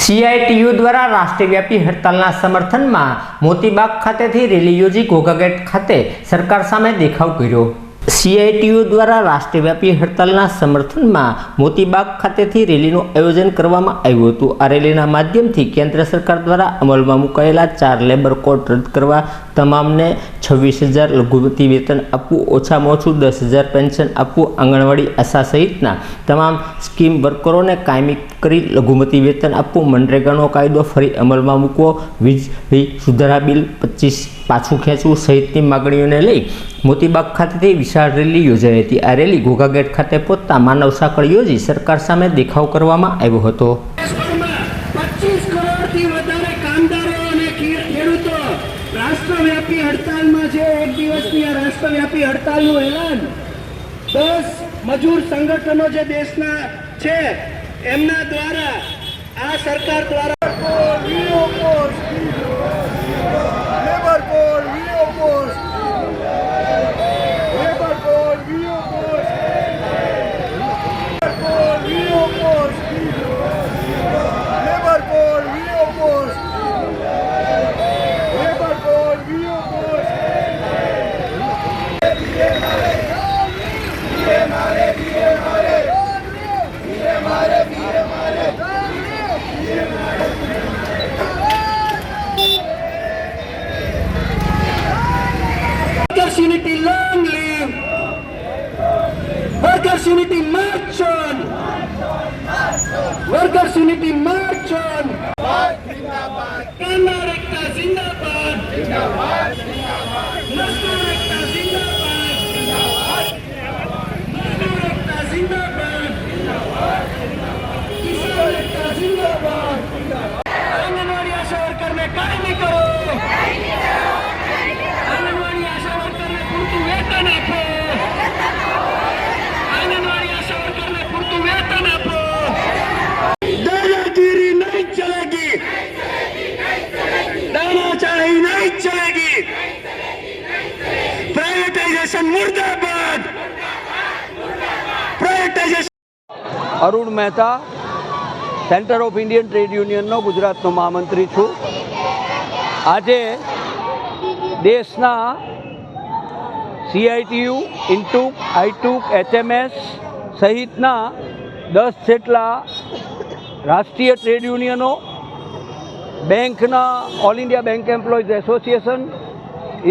CITU द्वारा राष्ट्रव्यापी हड़तालना समर्थનમાં મોતીબાગ ખાતેથી રેલી યોજી ઘોઘાગેટ ખાતે સરકાર સામે દેખાવ કર્યો। सीआईटीयू द्वारा राष्ट्रव्यापी हड़तालना समर्थનમાં મોતીબાગ ખાતેથી રેલીનું આયોજન કરવામાં આવ્યું હતું। આ રેલીના માધ્યમથી કેન્દ્ર સરકાર દ્વારા અમલમાં મુકાયેલા 4 લેબર કોડ રદ કરવા, તમામને 26,000 લઘુમતી વેતન આપવું, ઓછામાં ઓછું 10,000 પેન્શન આપવું, આંગણવાડી આશા સહિતના તમામ સ્કીમ વર્કરોને કાયમી કરી લઘુમતી વેતન આપવું, મનરેગાનો કાયદો ફરી અમલમાં મૂકવો, વીજળી સુધારા બિલ 25 પાછું ખેંચવું સહિતની માગણીઓને લઈ મોતીબાગ ખાતેથી વિશાળ રેલી યોજાઈ હતી। આ રેલી ઘોઘાગેટ ખાતે પહોંચતા માનવ સાંકળ યોજી સરકાર સામે દેખાવ કરવામાં આવ્યો હતો। 25 કરોડથી વધારે કામદારો અને ખેડૂતો રાષ્ટ્રવ્યાપી હડતાલમાં છે। એક દિવસની આ રાષ્ટ્રવ્યાપી હડતાલનું એલાન 10 મજૂર સંગઠનો જે દેશના છે એમના દ્વારા આ સરકાર દ્વારા Unity, long live! Workers' Unity, march on! Workers' Unity, march on! Kannar Ekta Zindabad! Mazdoor Ekta Zindabad! Mazdoor Ekta Zindabad! Kisan Ekta Zindabad! Anganwadi ASHA worker ने कायमी करो। आंगनवाड़ी आशा वर्कर ने पूरતું वेतन આપો। आंगनवाड़ी आशा वर्कर ने पूरતું वेतन આપો। दादागिरी नहीं चलेगी, दानाशाही नहीं चलेगी। प्राइवेटाइजेशन मुर्दाबाद, privatisation. Arun Mehta, centre of Indian trade union Gujarat महामंत्री छूँ। आज देशना सीआईटीयू, इंटूक, आईटूक, एचएमएस सहितना 10 जेटला राष्ट्रीय ट्रेड यूनियनों, बैंकना all India bank employees association,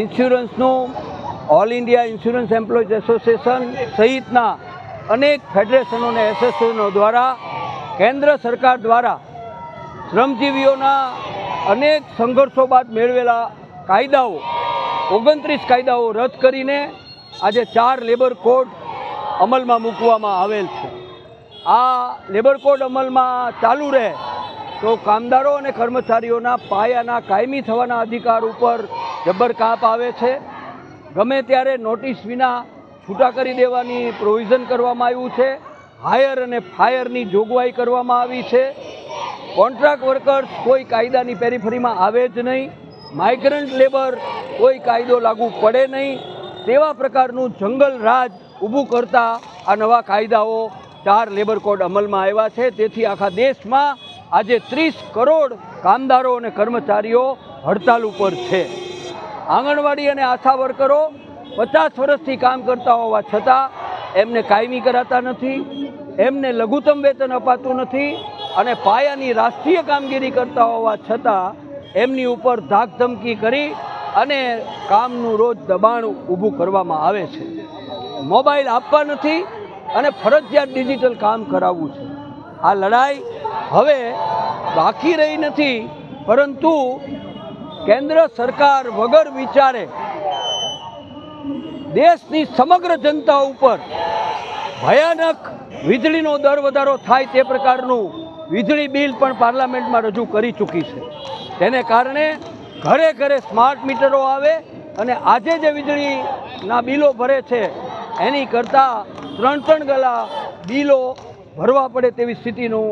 इंश्योरन्सनु all India insurance employees association सहितना अनेक फेडरेशनों ने एसोसिएशनों द्वारा केंद्र सरकार द्वारा श्रमजीवीओना अनेक संघर्षों बाद मेळवेला कायदाओ 29 कायदाओ रद्द करीने आज 4 लेबर कोड अमल में मूकवामां आवेल छे। आ लेबर कोड अमल में चालू रहे तो कामदारों और कर्मचारीओना पायाना कायमी थवाना अधिकार पर जबर काप आवे छे। गमे त्यारे नोटिस विना छूटा करी देवानी प्रोविजन करवामां आव्युं छे। हायर और फायर की जोगवाई करवामां आवी छे। कॉन्ट्राक्ट वर्कर्स कोई कायदानी पेरीफरी में आवे ज नहीं। माइग्रंट लेबर कोई कायदो लागू पड़े नहीं। तेवा प्रकारनु जंगल राज ऊभुं करता आ नवा कायदाओ 4 लेबर कोड अमल में आव्या छे। तेथी आखा देश में आज 30 करोड़ कामदारों और कर्मचारीओ हड़ताल पर छे। आंगणवाड़ी और आशा वर्करो 50 वर्षथी काम करता होवा छतां एमने कायमी कराता नथी, एमने लघुत्तम वेतन अपातुं नथी अने पायानी राष्ट्रीय कामगीरी करता होवा छतां एमनी उपर धाकधमकी करी अने कामनुं रोज दबाण ऊभुं करवामां आवे छे। मोबाइल आपवा नथी अने फरजियात डिजिटल काम कराववुं छे। आ लड़ाई हवे बाकी रही नथी, परंतु केंद्र सरकार वगर विचारे देशनी समग्र जनता उपर भयानक वीजळीनो दर वधारो थाय ते प्रकारनुं वीजળી बिल पण पार्लामेंट में रजू करी चूकी है। तेने कारणे घरे घरे स्मार्ट मीटरो आवे अने आजे जे वीजळीना बिलो भरे छे एनी करता 3-3 गला बिलो भरवा पड़े तेवी स्थितिनुं